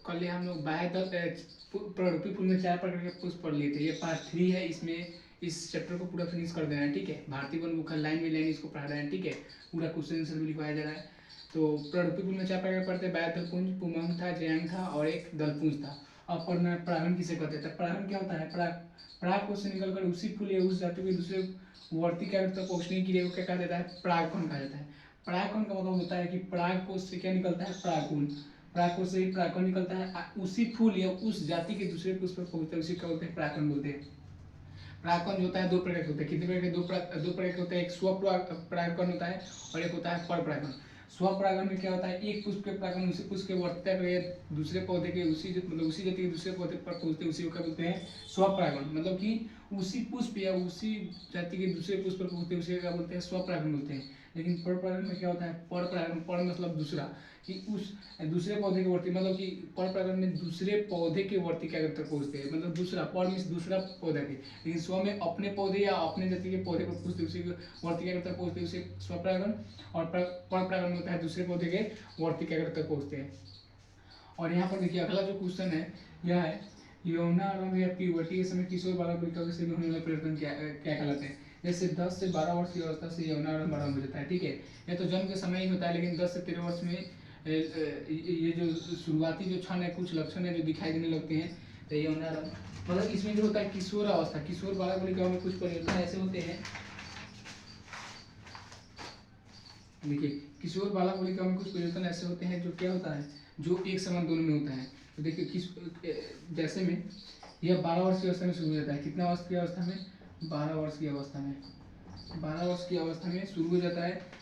कल हम लोग बाह्यदल प्ररूपी फूल में 4 प्रकार के पुष्प पढ़ लिए थे। ये पार्ट 3 है, इसमें इस चैप्टर को पूरा फिनिश कर देना है, ठीक है। भारतीय वन मुखर लाइन बाई लाइन इसको पढ़ा रहे हैं, ठीक है। पूरा क्वेश्चन आंसर भी लिखवाया जा रहा है। तो प्ररूपी फूल में 4 प्रकार पढ़ते हैं, बाह्यदलपुंज, पुमंग था, जयंग था और एक दलपुंज था। अब पढ़ना है परागण किसे कहते हैं। परागण क्या होता है, पराग कोश से निकलकर उसी फूल या उस जाति के दूसरे वर्ती कार्य तक पहुँचने की क्रिया को क्या कहा जाता है, परागकण कहा जाता है। परागकण का मतलब होता है कि पराग कोश से क्या निकलता है, परागकण, परागकण से ही परागकण निकलता है, उसी फूल या उस जाति के दूसरे पुष्प पर पहुंचता है, उसी क्या बोलते हैं, परागकण बोलते हैं। परागकण जो होता है 2 प्रकार के होते हैं। कितने प्रकार के, दो प्रकार के होते हैं। एक स्वपरागकण होता है और एक होता है परपरागकण। स्वपरागण में क्या होता है, एक पुष्प के परागण उसी पुष्प के वर्तिता के दूसरे पौधे के उसी जाति के दूसरे पौधे पर पहुंचते, उसी को क्या बोलते हैं, स्वपरागण। मतलब कि उसी पुष्प या उसी जाति के दूसरे पुष्प पर पहुंचते, उसे क्या बोलते हैं, स्वपरागण बोलते हैं। लेकिन परपरागण में क्या होता है, परपरागण, पर मतलब दूसरा, कि उस दूसरे पौधे के वर्ती, मतलब कि परपरागण में दूसरे पौधे के वर्ती क्या तक पहुंचते हैं, मतलब दूसरा, पर मीन्स दूसरा पौधा के, लेकिन स्व में अपने पौधे या अपने जाति के पौधे पर पहुंचते, उसी वर्ती क्या तक पहुंचते, उसे स्वपरागण। और परपरागण होता है दूसरे पौधे के वर्ती क्या तक पहुंचते हैं। और यहाँ पर देखिए अगला जो क्वेश्चन है यह है, यौनारंभ या प्यूबर्टी के समय किशोर बालक बालिका के शरीर में होने वाले परिवर्तन क्या कहलाते हैं। जैसे 10 से 12 वर्ष की अवस्था से यौनारंभ आरंभ हो जाता है, ठीक है। यह तो जन्म के समय ही होता है, लेकिन 10 से 13 वर्ष में ये जो शुरुआती जो क्षण है, कुछ लक्षण है जो दिखाई देने लगते हैं, तो यौनारंभ मतलब इसमें जो होता है किशोर अवस्था, किशोर बालक बालिका में कुछ परिवर्तन ऐसे होते हैं। देखिए किशोर बालक बालिका में कुछ परिवर्तन ऐसे होते हैं जो क्या होता है, जो एक समान दोनों में होता है। तो देखिए किस जैसे में यह 12 वर्ष की अवस्था में शुरू हो जाता है। कितना वर्ष की अवस्था में, 12 वर्ष की अवस्था में, 12 वर्ष की अवस्था में शुरू हो जाता है,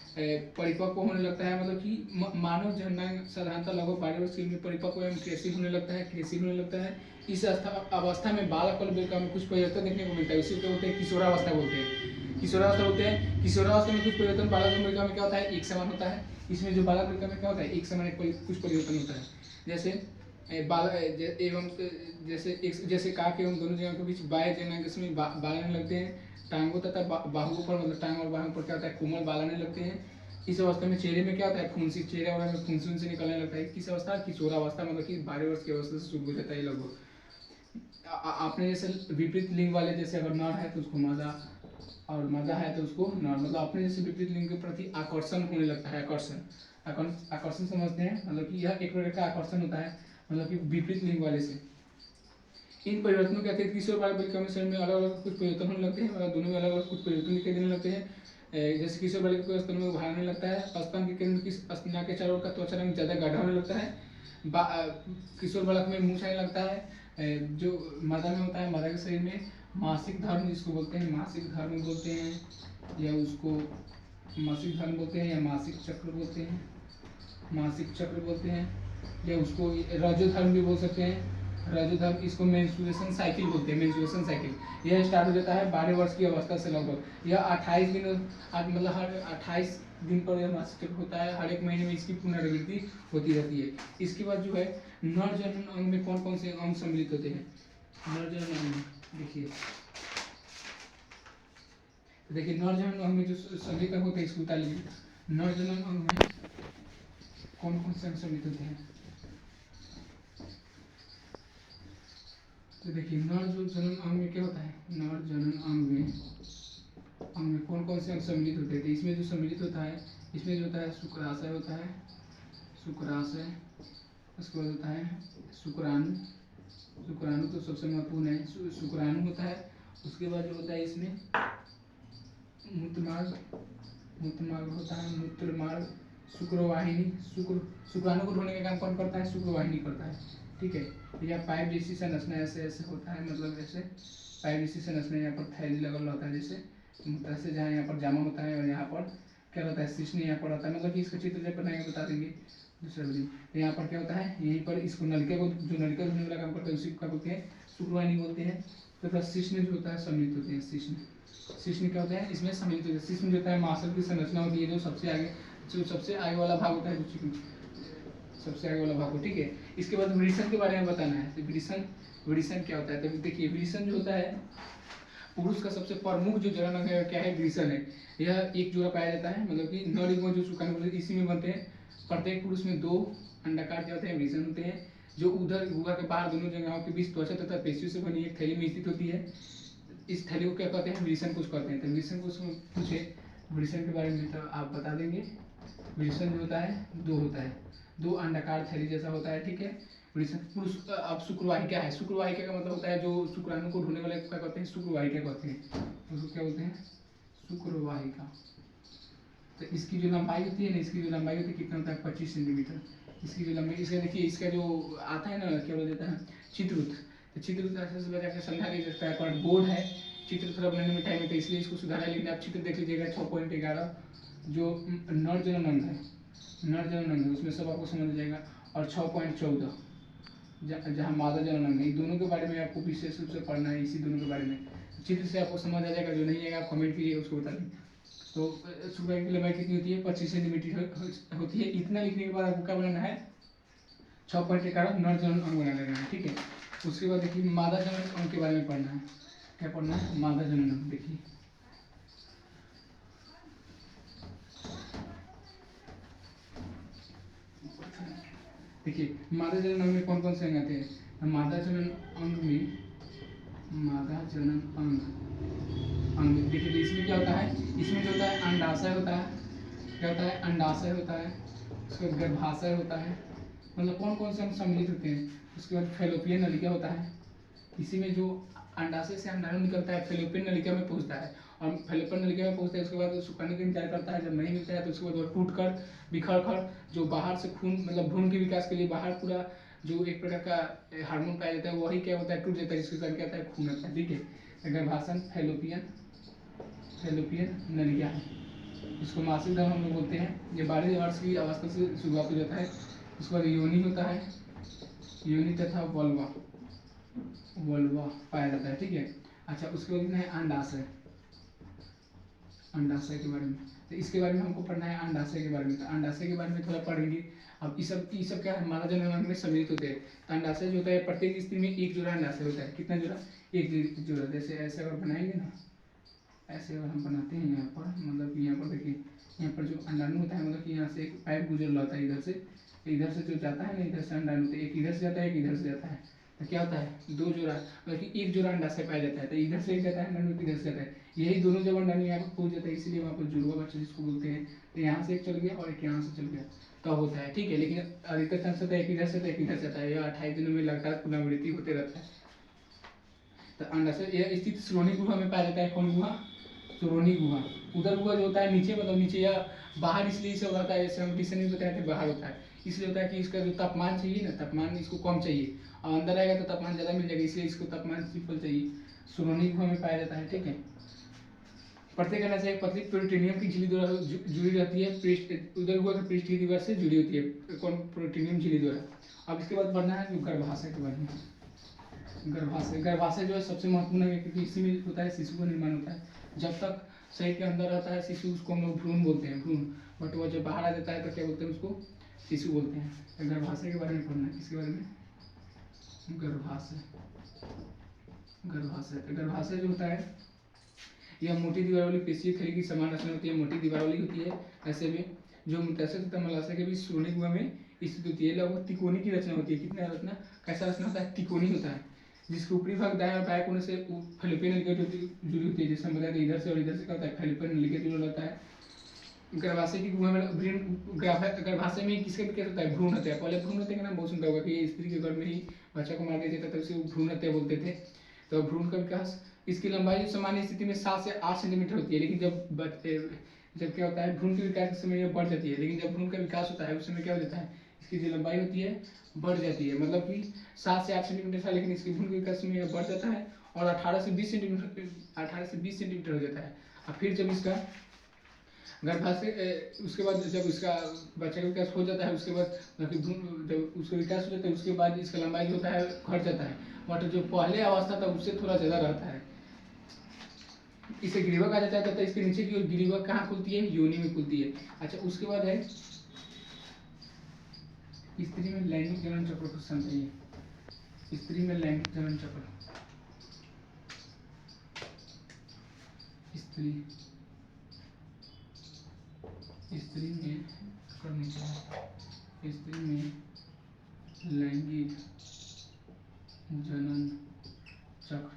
परिपक्व होने लगता है। मतलब कि मानव जननांग साधारणतः लगभग 12 वर्ष की उम्र में परिपक्व एवं क्रेसिव होने लगता है, क्रेसिव होने लगता है। इस अवस्था में बालक और बालिका में कुछ परिवर्तन देखने को मिलता है, इसी को बोलते हैं किशोरावस्था बोलते हैं, किशोरावस्था बोलते हैं। किशोरावस्था में कुछ परिवर्तन बालक और बालिका में क्या होता है, एक समान होता है। इसमें जो बालक बालिका में क्या होता है, एक समान कुछ परिवर्तन होता है। जैसे एवं जैसे काक एवं दोनों जगह के बीच बाह्य जनांग में बाल आने लगते हैं। टांगों तथा बाहुओं पर, मतलब टांग और बाहुओं पर क्या होता है, कोमल बाल आने लगते हैं। इस अवस्था में चेहरे में क्या होता है, फुंसी, चेहरे वगैरह में फुंसी उनसे निकलने लगता है। किस अवस्था, किशोरावस्था, मतलब कि 12 वर्ष की अवस्था से शुरू हो जाता है लगभग। आपने जैसे विपरीत लिंग वाले, जैसे अगर नर है तो उसको मादा, और मादा है तो उसको नर, मतलब अपने जैसे विपरीत लिंग के प्रति आकर्षण होने लगता है। आकर्षण समझते हैं, मतलब कि यह एक प्रकार का आकर्षण होता है, मतलब कि विपरीत लिंग वाले से। इन परिवर्तनों के अतिरिक्त किशोर बालक बालिका में शरीर में अलग अलग कुछ परिवर्तन होने लगते हैं, मतलब दोनों में अलग अलग कुछ परिवर्तन दिखाई देने लगते हैं। जैसे किशोर बालिका को स्तन में उभारने लगता है, स्तन के केंद्र की स्तना के चारों का त्वचा रंग ज्यादा गाढ़ा होने लगता है। किशोर बालक में मुंह आने लगता है। जो मादा में होता है, मादा के शरीर में मासिक धर्म जिसको बोलते हैं, मासिक धर्म बोलते हैं, या उसको मासिक धर्म बोलते हैं, या मासिक चक्र बोलते हैं, मासिक चक्र बोलते हैं, या उसको रजोधर्म भी बोल सकते हैं। रजोधर्म, इसको मेंस्ट्रुएशन साइकिल बोलते हैं, मेंस्ट्रुएशन साइकिल। यह स्टार्ट हो जाता है 12 वर्ष की अवस्था से लगभग। यह 28 दिन, मतलब हर 28 दिन पर यह मासिक चक्र होता है। हर एक महीने में इसकी पुनरावृत्ति होती रहती है। इसके बाद जो है नर जनन अंग में कौन कौन से अंग सम्मिलित होते हैं। नर जनन अंग में देखिए नर जनन अंग में जो सम्मिलित होते हैं, इसको बता लीजिए। नर जनन अंग में कौन कौन से अंग सम्मिलित होते हैं। तो देखिए नर जो जनन अंग में क्या होता है, नर जनन अंग में कौन कौन से अंग सम्मिलित होते हैं। तो इसमें जो सम्मिलित होता है, इसमें जो होता है शुक्राशय होता है, शुक्राशय। उसके बाद होता है शुक्राणु, शुक्राणु तो सबसे महत्वपूर्ण है, शुक्राणु होता है। उसके बाद जो होता है इसमें मूत्रमार्ग, मूत्रमार्ग होता है, मूत्रमार्ग, शुक्रवाहिनी, शुक्राणु को ढोने का काम कौन करता है, शुक्रवाहिनी करता है, ठीक है। या पाइप जैसी संरचना ऐसे ऐसे होता है, मतलब जैसे पाइप जैसी संरचना, यहाँ पर थैली लगा होता है, जैसे मूत्र से जहाँ यहाँ पर जमा होता है, और यहाँ पर क्या होता है, शिश्न यहाँ पर आता है। मतलब कि इसका चित्र जब बनाएंगे बता देंगे दूसरा दिन। तो यहाँ पर क्या होता है, यहीं पर इसको नलिका को, जो नलिका धोने वाला काम करता है उसी को क्या बोलते हैं, शुक्रवाहिनी बोलते हैं। तो फिर शिश्न जो होता है सम्मिलित होते हैं, शिश्न, शिश्न क्या होता है, इसमें सम्मिलित होते हैं। शिश्न जो होता है मांसल की संरचना होती है, जो सबसे आगे वाला भाग होता है, जो सबसे आगे वाला भाग हो, ठीक है। इसके बाद वृषण के बारे में बताना है। तो वृषण क्या होता है, तो देखिए वृषण जो होता है, पुरुष का सबसे प्रमुख जो जनन अंग है क्या है, वृषण है। यह एक जोड़ा पाया जाता है, मतलब कि नर युग्म जो शुक्राणु इसी में बनते हैं। प्रत्येक पुरुष में 2 अंडाकार जो होते हैं वृषण होते हैं। जो उधर गुहा के बाहर दोनों जगहों के बीच त्वचा तथा पेशियों से बनी एक थैली में स्थित होती है। इस थैली को क्या कहते हैं? विल्सन कोश कहते हैं। तो विल्सन कोश पूछे विल्सन के बारे में तो आप बता देंगे। विल्सन जो होता है दो होता है, दो अंडाकार थैली जैसा होता है, ठीक है। विल्सन पुरुष। अब शुक्रवाहिका है। शुक्रवाहिका का मतलब होता है जो शुक्राणु को ढूंढने वाले क्या कहते हैं? शुक्रवाहिका कहते हैं। उसको क्या बोलते हैं? शुक्रवाहिका। तो इसकी जो लंबाई होती है ना, इसकी जो लंबाई होती है कितना होता है? 25 सेंटीमीटर। इसकी जो लंबाई, इसका देखिए, इसका जो आता है ना, क्या बोल देता है? चित्रउत। तो चित्रउत ऐसे से बचा के समझा नहीं सकता है, पर बोर्ड है चित्र थोड़ा बनाने में टाइम है, तो इसलिए इसको सुधारा। लेकिन आप चित्र देख लीजिएगा 6.11 जो नर जनन अंग है, नर जनन अंग है, उसमें सब आपको समझ आ जाएगा। और 6.14 जहाँ मादा जनन अंग है, इन दोनों के बारे में आपको विशेष रूप से पढ़ना है, इसी दोनों के बारे में। चित्र से आपको समझ आ जाएगा, जो नहीं आएगा आप कमेंट कीजिएगा, उसको बता दें। तो शुक्रवाहिका की लंबाई कितनी होती है? 25 सेंटीमीटर होती है। इतना लिखने के बाद आपको क्या बनाना है? 6.11 नर जनन अंग बना लेना है, ठीक है। उसके बाद देखिए मादा जनन अंग के बारे में पढ़ना है। क्या पढ़ना है? मादा जनन अंग। देखिए देखिए मादा जनन अंग में कौन कौन से अंग आते हैं? मादा जनन अंग में, मादा जनन अंग देखिए, इसमें क्या होता है? इसमें जो होता है अंडाशय होता है। क्या होता है? अंडाशय होता है। उसके बाद गर्भाशय होता है। मतलब कौन कौन से अंग सम्मिलित होते हैं? उसके बाद फैलोपियन नलिका होता है। इसी में जो अंडाशय से अंडाणु निकलता है फैलोपियन नलिका में पहुंचता है, और फैलोपियन नलिका में पहुंचता है, उसके बाद वो सुखाने का इंतजार करता है। जब नहीं मिलता है तो उसके बाद वो टूट कर बिखर कर जो बाहर से खून, मतलब भ्रूण के विकास के लिए बाहर पूरा जो एक प्रकार का हार्मोन पाया जाता है, वही क्या होता है? टूट जाता है, जिसके कारण क्या होता है? खून आता है, ठीक है। गर्भाशय फैलोपियन, फैलोपियन नलिका है। इसको मासिक धर्म हम लोग बोलते हैं। ये 12 वर्ष की अवस्था से शुरुआत हो जाता है। उसके बाद योनि होता है, योनि तथा वल्वा, वल्वा पाया जाता है, ठीक है। अच्छा, उसके बाद है अंडाशय। अंडाशय के बारे में, तो इसके बारे में हमको पढ़ना है अंडाशय के बारे में। तो अंडाशय के बारे में थोड़ा पढ़ेंगे। अब ये सब क्या है? मादा जनन अंग में सम्मिलित होते हैं। तो अंडाशय जो होता है, प्रत्येक स्त्री में एक जोड़ा अंडाशय होता है। कितना जोड़ा? एक जोड़ा। जैसे ऐसे अगर बनाएंगे ना, ऐसे अगर हम बनाते हैं यहाँ पर, मतलब कि यहाँ पर देखिए, यहाँ पर जो अंडाणु होता है, मतलब कि यहाँ से एक पाइप गुजर रहा होता है इधर से जो जाता है ना, इधर से अंडाणु, तो एक इधर से जाता है, एक इधर से जाता है। तो क्या होता है? दो जोड़ा, मतलब कि एक जोड़ा अंडाशय पाया जाता है। तो इधर से एक जाता है अंडाणु, इधर से जाता है। यही दोनों जब अंडाणु यहाँ पर पहुंच जाता है, इसीलिए वहाँ पर जुड़वा बच्चा जिसको बोलते हैं। तो यहाँ से एक चल गया और एक यहाँ से चल गया, तब होता है, ठीक है। लेकिन अधिकतर चांस होता है एक इधर से एक इधर से जाता है। यह 28 दिनों में लगातार पुनरावृत्ति होते रहता है। तो अंडाशय यह स्थित श्रोणी गुहा में पाया जाता है। कौन गुहा? श्रोणी गुहा। उधर गुहा जो होता है नीचे, मतलब नीचे या बाहर, इसलिए सब होता है, जैसे हम डिशन में बताए थे, बाहर होता है। इसलिए होता है कि इसका जो तापमान चाहिए ना, तापमान इसको कम चाहिए, और अंदर आएगा तो तापमान ज़्यादा मिल जाएगा, इसलिए इसको तापमान सिंपल चाहिए। श्रोणी गुहा में पाया जाता है, ठीक है। प्रत्येक अंडाशय एक पतली प्रोटीनियम की झिल्ली द्वारा जुड़ी रहती है। पृष्ठ उधर गुहा की पृष्ठ की दीवार से जुड़ी होती है। कौन? प्रोटीनियम झिल्ली द्वारा। अब इसके बाद बढ़ना है जो गर्भाशय के बारे में। गर्भाशय, गर्भाशय जो है सबसे महत्वपूर्ण है, क्योंकि इसी में होता है शिशु का निर्माण होता है। जब तक शरीर के अंदर रहता है शिशु, उसको हम लोग भ्रूण बोलते हैं, भ्रूण। बट वो जब बाहर आ जाता है तो क्या बोलते हैं? उसको शिशु बोलते हैं। तो गर्भाशय के बारे में पढ़ना है। किसके बारे में? गर्भाशय। गर्भाशय, तो गर्भाशय जो होता है, यह मोटी दीवार वाली पेशीय थैली की समान रचना होती है। मोटी दीवार वाली होती है ऐसे में, जो मूत्राशय तथा मलाशय के बीच श्रोणी गुहा में स्थित होती है। लगभग तिकोनी की रचना होती है। कितना रचना? कैसा रचना होता है? तिकोनी होता है, जिसके ऊपरी भाग दाएं और बाएं कोने से फैलोपियन नलिका जुड़ी होती है। जैसे हम बताते हैं इधर से और इधर से क्या होता है? फैलोपियन नलिका जुड़ा रहता है। गर्भाशय की गुहा में गर्भाशय में किसके विकास होता है? भ्रूण हत्या। पहले भ्रूण हत्या का नाम बहुत सुनता होगा कि स्त्री के गर्भ में ही बच्चा को मार दिया जाता था, उसे भ्रूण हत्या बोलते थे। तो भ्रूण का विकास, इसकी लंबाई जो सामान्य स्थिति में 7 से 8 सेंटीमीटर होती है। लेकिन जब क्या होता है? भ्रूण के विकास के समय यह बढ़ जाती है। लेकिन जब भ्रूण का विकास होता है उस समय क्या हो जाता है? इसकी जो लंबाई होती है बढ़ जाती है, मतलब कि 7 से 8 सेंटीमीटर था, लेकिन इसकी भ्रूण के विकास में यह बढ़ जाता है और 18 से 20 सेंटीमीटर हो जाता है। और फिर जब इसका गर्भाशय, उसके बाद जब इसका बच्चे का विकास हो जाता है, उसके बाद जब उसका विकास हो जाता है, उसके बाद इसका लंबाई जो होता है घट जाता है। बट जो पहले अवस्था था उससे थोड़ा ज़्यादा रहता है। इसे गिरीवक आ जाता है, तथा इसके नीचे की ओर गिरीवक कहाँ खुलती है? योनि में खुलती है। अच्छा, उसके बाद है स्त्री में लैंगिक जनन चक्र को समझिए। स्त्री में लैंगिक जनन चक्र, स्त्री में करनी चाहिए। स्त्री में लैंगिक जनन चक्र।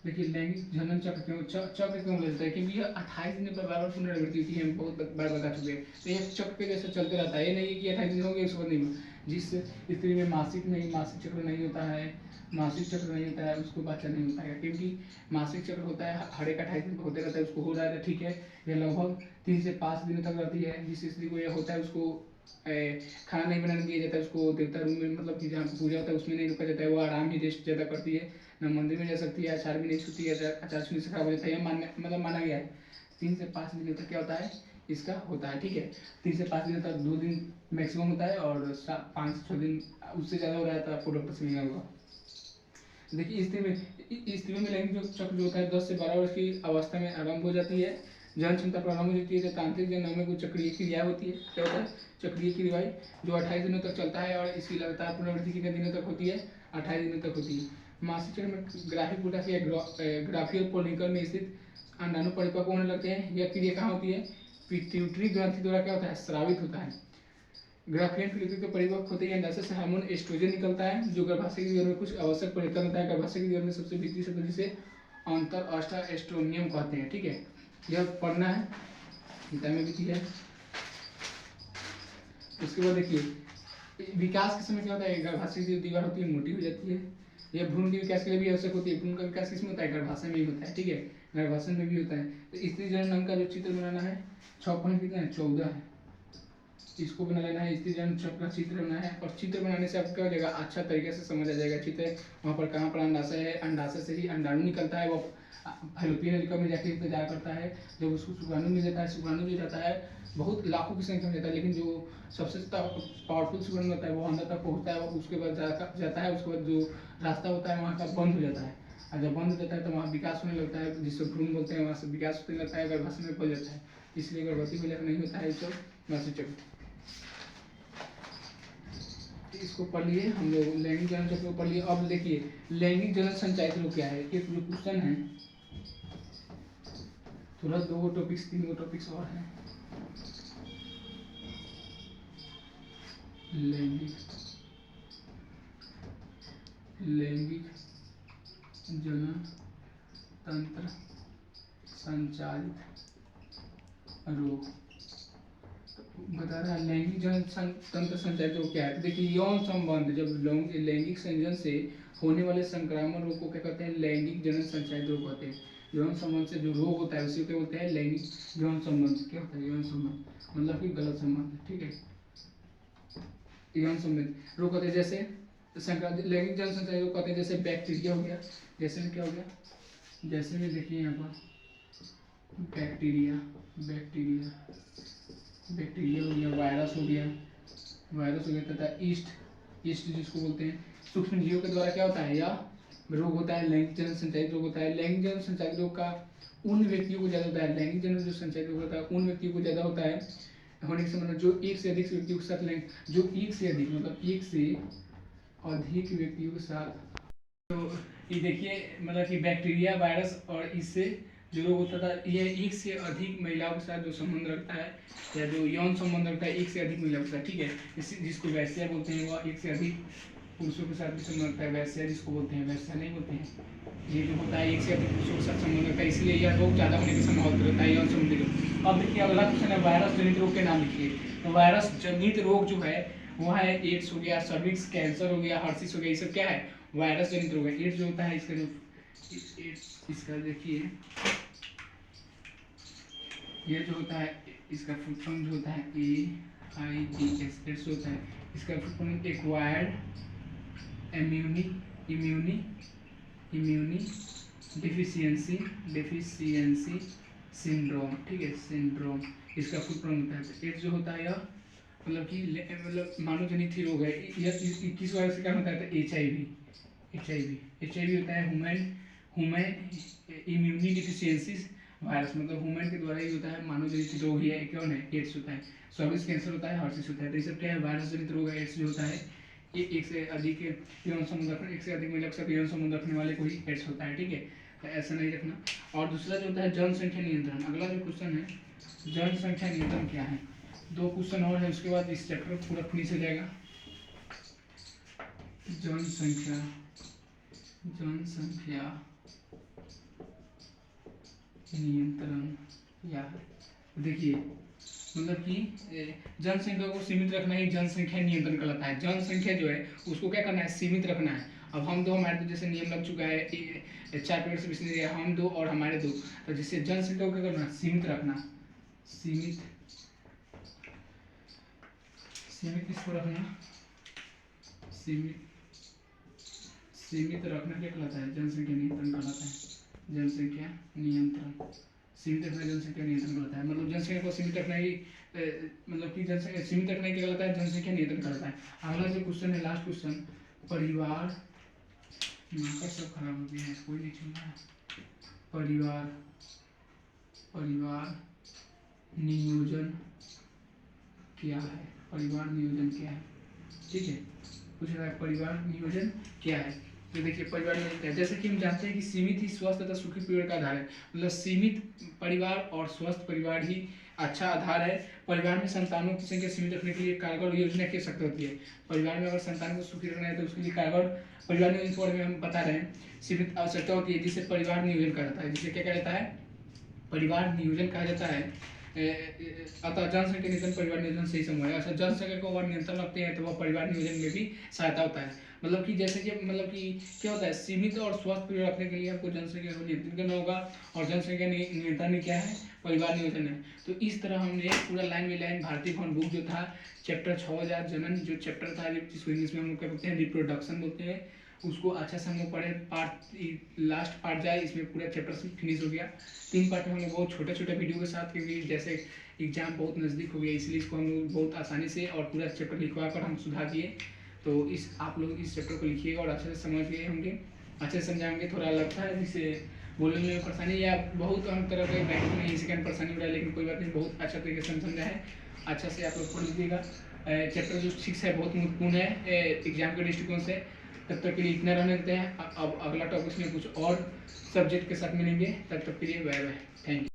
देखिए लैंगिक जनन चक्र क्यों बोला जाता है, क्योंकि यह 28 दिन पर बार बार पुनरावृत्ति होती है, हम बहुत बार बता चुके हैं। तो यह चक्र पे जैसे चलते रहता है, ये नहीं है कि 28 दिन हो गए उसके बाद नहीं। जिस स्त्री में मासिक चक्र नहीं होता है, मासिक चक्र नहीं होता है, उसको बच्चा नहीं होता है, क्योंकि मासिक चक्र होता है हर एक 28 दिन पर होते रहता है, उसको हो रहा है ठीक है। यह लगभग 3 से 5 दिनों तक रहती है। जिस स्त्री को यह होता है उसको खाना नहीं बनाने दिया जाता है, उसको देवता रूम में मतलब कि जहाँ पूजा होता है उसमें नहीं रुका जाता है, वो आराम ही रेस्ट ज़्यादा करती है, ना मंदिर में जा सकती है, आचार भी नहीं छूती है, आचार छूने से खराब हो जाता है, यह माना गया है। 3 से 5 दिनों तक क्या होता है इसका होता है, ठीक है। 3 से 5 दिनों तक 2 दिन मैक्सिमम होता है, और 5 से 6 दिन उससे ज़्यादा हो रहा है तो आपको डॉक्टर से मिलना होगा। देखिए स्त्री में लैंगिक चक्र जो होता है 10 से 12 वर्ष की अवस्था में आरंभ हो जाती है, जन क्षमता प्रारंभ हो जाती है, जब तांत्रिक जनन में कुछ चक्रीय क्रिया होती है। क्या होता है चक्रीय क्रिया, जो 28 दिनों तक चलता है, और इसकी लगातार पुनरावृत्ति कितने दिनों तक होती है, 28 दिनों तक होती है। मासिक चक्र में ग्राफियल पोलिकल में स्थित अंडाणु परिपक्व होने लगते हैं। यह क्रिया कहाँ होती है, पिट्यूटरी ग्रंथि द्वारा क्या होता है स्रावित होता है। ग्राफियन फिलिपी के परिपक्व होते ही अंडाशय से हार्मोन एस्ट्रोजन निकलता है, जो गर्भाशय की दीवार में कुछ आवश्यक परिवर्तन होता है। गर्भाशय की दीवार में सबसे भीतरी शब्द जिसे अंतर अष्टा एस्ट्रोनियम कहते हैं, ठीक है। यह पढ़ना है, गीता में भी है। उसके बाद देखिए विकास के समय क्या होता है, गर्भाशय की दीवार होती है मोटी हो जाती है। यह भ्रूण के विकास के लिए भी आवश्यक होती है। भ्रूण का विकास किसमें होता है, गर्भाशय में ही होता है, ठीक है, गर्भाशय में भी होता है। तो स्त्री जनन अंग का जो चित्र बनाना है 6 पॉइंट कितने हैं, 14 है, इसको बना लेना है। स्त्री जनन चक्र का चित्र बनाना है, और चित्र बनाने से आपको क्या हो जाएगा, अच्छा तरीके से समझ आ जाएगा चित्र। वहाँ पर कहाँ पर अंडाशय है, अंडाशय से ही अंडाणु निकलता है, वो फैलोपियन नलिका में जाके इंतजार करता है, जब उसको शुक्राणु मिल जाता है, शुक्राणु जो जाता है बहुत लाखों की संख्या में जाता है, लेकिन जो सबसे पावरफुल शुक्राणु होता है वो अंदर तक पहुँचता है, और उसके बाद जाता है, उसके बाद जो रास्ता होता है वहाँ का बंद हो जाता है, और जब बंद हो जाता है तो वहाँ विकास होने लगता है, जिससे भ्रूण बोलते हैं, वहाँ से विकास होने लगता है, गर्भाशय में पड़ जाता है, इसलिए गर्भवती को नहीं होता है सब मासिक चक्र। इसको पढ़ लिए हम लोग, लैंगिक जनन चक्र को पढ़ लिए। अब देखिए लैंगिक जनन संचालित रोग क्या है, एक जो क्वेश्चन है, थोड़ा 2 टॉपिक्स 3 टॉपिक्स और हैं। लैंगिक जनन तंत्र संचालित रोग बता रहा है। लैंगिक जनन तंत्र संचालित रोग क्या है, तो देखिए यौन संबंध, जब लैंगिक संयोजन से होने वाले संक्रामक रोग को क्या कहते हैं, लैंगिक जनन संचालित रोग कहते हैं। यौन संबंध से जो रोग होता है उसी को बोलते हैं लैंगिक यौन संबंध। क्या होता है यौन संबंध, मतलब कि गलत संबंध, ठीक है। यौन संबंध रोग कहते हैं जैसे लैंगिक जनन संचालित रोग कहते हैं, जैसे बैक्टीरिया हो गया, जैसे में क्या हो गया, जैसे में देखिए यहाँ पर बैक्टीरिया हो गया, वायरस हो गया तथा ईस्ट जिसको बोलते हैं सूक्ष्म जीवों के द्वारा क्या होता है, या रोग होता है, लैंगिक जनन संचालित रोग होता है। लैंगिक जनन संचालित रोग का उन व्यक्तियों को ज़्यादा होता है, लैंगिक जनन जो संचालित रोग होता है उन व्यक्तियों को ज़्यादा होता है होने के संबंध जो एक से अधिक व्यक्तियों के साथ जो एक से अधिक व्यक्तियों के साथ, तो ये देखिए मतलब कि बैक्टीरिया, वायरस और इससे जो रोग होता था, यह एक से अधिक महिलाओं के साथ जो संबंध रखता है, या जो यौन संबंध रखता है एक से अधिक महिलाओं के साथ, ठीक है, जिसको वैश्या बोलते हैं, वह एक से अधिक पुरुषों के साथ भी संबंध रखता है, वैश्या जिसको बोलते हैं, वैश्या नहीं बोलते हैं, ये जो होता है एक से अधिक पुरुषों के साथ संबंध रखता है, इसलिए यह रोग ज़्यादा होने की संभावना रहता है, यौन संबंधी रोग। अब देखिए अगला क्वेश्चन है वायरस जनित रोग के नाम लिखिए। तो वायरस जनित रोग जो है वह है एड्स हो गया, सर्विक्स कैंसर हो गया, हर्सिस हो गया, ये सब क्या है वायरस जनित रोग है। एड्स जो होता है इसका जो इसका देखिए ये जो होता है इसका फुल फॉर्म जो होता है AIDS, एड्स होता है, इसका full form acquired immune deficiency syndrome, ठीक है, सिंड्रोम इसका फुल फॉर्म होता है। एड्स जो होता है यह मतलब कि मानव जनित ही रोग है। यह किस वायरस के कारण होता है, HIV होता है, ह्यूमन इम्यूनी डिफिशियंसी वायरस, मतलब ह्यूमन के द्वारा ही होता है, मानव जनित रोग ही है, कौन है एड्स होता है। सर्विक्स कैंसर होता है, हर्सिस होता है, तो ये सब क्या है वायरस जनित रोग है। एड्स जो होता है ये एक से अधिक यौन संबंध रखने, एक से अधिक महिला के साथ यौन संबंध रखने वाले को ही एड्स होता है, ठीक है, तो ऐसा नहीं रखना। और दूसरा जो होता है जनसंख्या नियंत्रण। अगला जो क्वेश्चन है जनसंख्या नियंत्रण क्या है, 2 क्वेश्चन और है, उसके बाद इस चैप्टर पूरा फिनिश हो जाएगा। जनसंख्या नियंत्रण क्या है। देखिए मतलब कि जनसंख्या को सीमित रखना ही जनसंख्या नियंत्रण कहलाता है। जनसंख्या जो है उसको क्या करना है, सीमित रखना है। अब हम दो, हमारे तो जैसे नियम लग चुका है 4 पेड़ से बेचने दिया, हम दो और हमारे दो, तो जिससे जनसंख्या को क्या करना, सीमित रखना। सीमित किसको रखना, सीमित रखना क्या कहलाता है, जनसंख्या नियंत्रण कहलाता है। जनसंख्या नियंत्रण, सीमित रखना जनसंख्या नियंत्रण कहलाता है। मतलब जनसंख्या को सीमित रखना ही मतलब कि जनसंख्या सीमित रखना क्या कहलाता है, जनसंख्या नियंत्रण कहलाता है। अगला जो क्वेश्चन है, लास्ट क्वेश्चन, परिवार, मार्कर सब खराब हो गया है, कोई नहीं चल रहा है। परिवार नियोजन क्या है, परिवार नियोजन क्या है, ठीक है, पूछ रहा है परिवार नियोजन क्या है। तो देखिए परिवार नियोजन क्या है, जैसे कि हम जानते हैं कि सीमित ही स्वस्थ तथा सुखी परिवार का आधार है। मतलब सीमित परिवार और स्वस्थ परिवार ही अच्छा आधार है। परिवार में संतानों की संख्या सीमित रखने के लिए कारगर योजना की आवश्यकता होती है। परिवार में अगर संतान को सुखी रखना है तो उसके लिए कारगर परिवार नियोजन के बारे में हम बता रहे हैं, सीमित आवश्यकता होती है, जिसे परिवार नियोजन कहा जाता है। जिसे क्या कहा जाता है, परिवार नियोजन कहा जाता है। अतः जनसंख्या नियंत्रण परिवार नियोजन सही समूह है। अच्छा, जनसंख्या को अगर नियंत्रण रखते हैं तो वह परिवार नियोजन में भी सहायता होता है। मतलब कि जैसे कि मतलब कि क्या होता है, सीमित और स्वस्थ परिवार रखने के लिए आपको जनसंख्या को नियंत्रित करना होगा, और जनसंख्या नियंत्रण क्या है, परिवार नियोजन है। तो इस तरह हमने पूरा लाइन बाई लाइन भारतीय भवन बुक जो था, चैप्टर 6000 जनन जो चैप्टर था, जिसको इंग्लिश में हम लोग क्या बोलते हैं, रिप्रोडक्शन बोलते हैं, उसको अच्छा से हम लोग पढ़े। लास्ट पार्ट जाए, इसमें पूरा चैप्टर फिनिश हो गया। 3 पार्ट में हम लोग बहुत छोटे छोटे वीडियो के साथ, क्योंकि जैसे एग्जाम बहुत नज़दीक हो गया, इसलिए इसको हम लोग बहुत आसानी से और पूरा चैप्टर लिखवा कर हम सुधार दिए। तो आप लोग इस चैप्टर को लिखिएगा और अच्छे से समझ गए होंगे, अच्छे से समझाएंगे। थोड़ा लगता है जिसे बोलने में परेशानी या बहुत हम तरह के बैंक में इसी कारण परेशानी हो रहा है, लेकिन कोई बात नहीं, बहुत अच्छा तरीके से समझा है। अच्छा से आप लोग पढ़ लीजिएगा। चैप्टर जो 6 है बहुत महत्वपूर्ण है एग्जाम के दृष्टिकोण से। तब तक के लिए इतना रहने देते हैं। अब अगला टॉपिक में कुछ और सब्जेक्ट के साथ मिलेंगे, तब तक के लिए बाय बाय, थैंक यू।